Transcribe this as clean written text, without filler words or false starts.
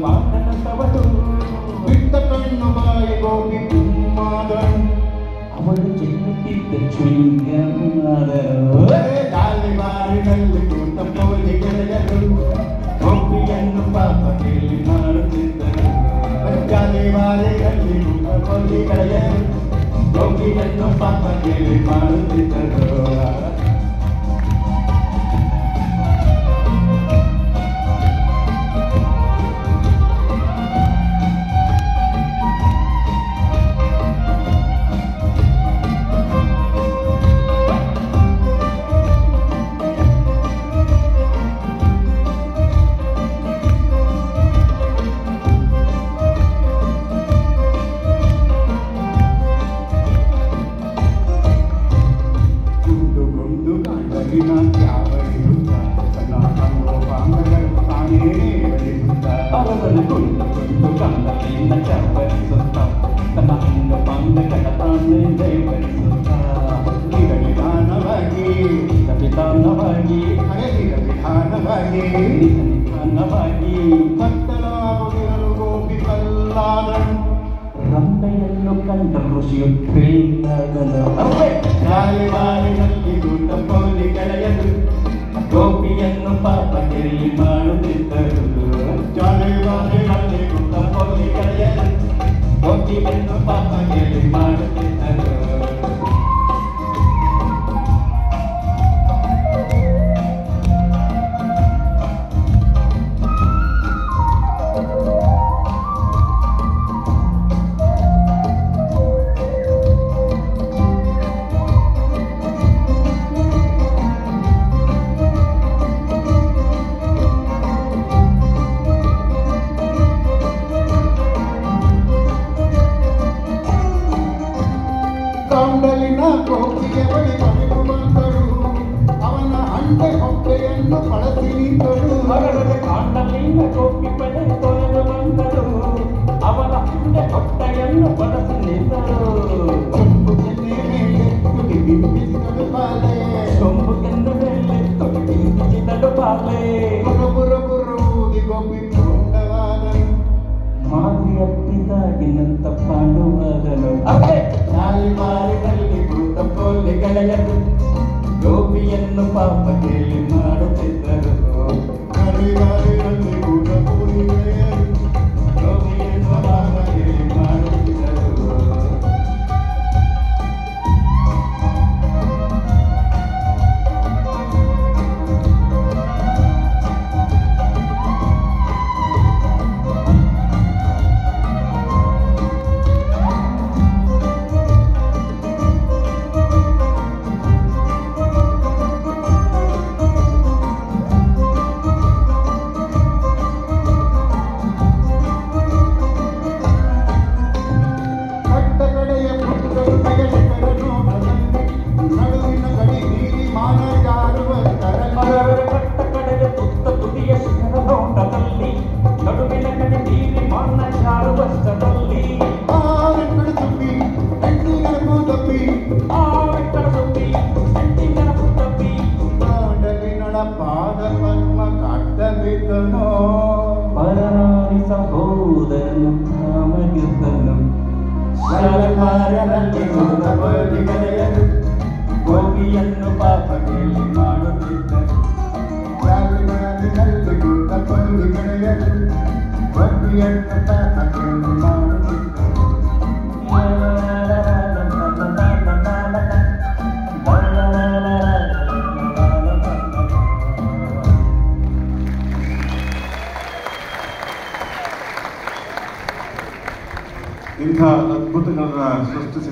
ಬಾಂಧನಂತವಳು ಬಿಟ್ಟ ಕಣ್ಣು ಬಾಯಿ ಗೋಪಿ ಕುಮ್ಮಾದಳು ಅವಳು ಚೆನ್ನುತ್ತಿದ್ದ ಚುಂಗಮಾದಳು ಗಾಳಿ ಬಾರಿನಲ್ಲಿ ಕೂತ ಪೋಲಿ ಗೆಳೆಯರು ಗೋಪಿಯನ್ನು ಪಾಪ ಕೇಳಿ ಮಾಡುತ್ತಿದ್ದರು ಗಾಳಿ ಬಾರಿನಲ್ಲಿ ಕೂತ ಪೋಲಿ ಗೆಳೆಯರು ಗೋಪಿಯನ್ನು ಪಾಪ ಕೇಳಿ ಮಾಡುತ್ತಿದ್ದರು ರಂಪೆಯನ್ನು ಕಂಡ ಋಷಿಯು ಗಾಳಿವಾರಿನಲ್ಲಿ ಕೂತ ಪೋಲಿ ಗೆಳೆಯರು ಗೋಪಿಯನ್ನು ಪಾಪ ಕೇಳಿ ಮಾಡುತ್ತಿದ್ದರು ಗಾಳಿವಾರಿನಲ್ಲಿ ಕೂತ ಪೋಲಿ ಗೆಳೆಯರು ಗೋಪಿಯನ್ನು ಪಾಪ ಕೇಳಿ ಮಾಡುತ್ತಿದ್ದರು ಕಾಂಡಲಿನ ಗೋಪಿಯ ಬಳಿ ಮನೆಗೂ ಬಂದಳು ಅವನ ಅಂಡೆ ಹೊಟ್ಟೆಯನ್ನು ಬಳಸಿ ನಿಂತಳು ಕಾಂಡಲಿನ ಗೋಪಿ ಬಳಿ ತೊರೆದು ಬಂದಳು ಅವನ ಅಂಡೆ ಹೊಟ್ಟೆಯನ್ನು ಬಳಸಿ ನಿಂತಳು ಸೊಂಬು ಕೆನ್ನೆ ಮೇಲೆ ತುಟಿ ಬಿಂಬಿಸಿದಳು ಬಾಲೆ ಸೊಂಬು ಕೆನ್ನೆ ಮೇಲೆ ತುಟಿ ಬಿಂಬಿಸಿದಳು ಬಾಲೆ ಬುರುಬುರುಬುರುದಿ ಗೋಪಿ ಪೂರ್ಣವಾದನು ಮಾತಿ ಹತ್ತಿದಾಗಿನಂತ ಪಾಂಡುವಾದನು ಗಾಳಿವಾರಿನಲ್ಲಿ ಕೂತ ಪೋಲಿ ಗೆಳೆಯರು ಗೋಪಿಯನ್ನು ಪಾಪ ಕೇಳಿ ಮಾಡುತ್ತಿದ್ದರು ಗಾಳಿವಾರಿನಲ್ಲಿ ಕೂತ ಪೋಲಿ ಗೆಳೆಯರು ಗೋಪಿಯನ್ನು ಪಾಪ ಕೇಳಿ ಮಾಡುತ್ತಿದ್ದರು ಪರನಾರಿ ಸಹೋದರನು ಕಾಮಗಿದ್ದನು ಶಾಲಕಾರರಲ್ಲಿ ಹೋದ ಪೋಲಿ ಗೆಳೆಯರು ಗೋಪಿಯನ್ನು ಪಾಪ ಕೇಳಿ ಮಾಡುತ್ತಿದ್ದರು ಶಾಲಕಾರರಲ್ಲಿ ಹೋದ ಪೋಲಿ ಗೆಳೆಯರು ಗೋಪಿಯನ್ನು ಪಾಪ ಕೇಳಿ ಮಾಡುತ್ತಿದ್ದರು ಇಂಥ ಅದ್ಭುತಗಳ ಸೃಷ್ಟಿಸಿ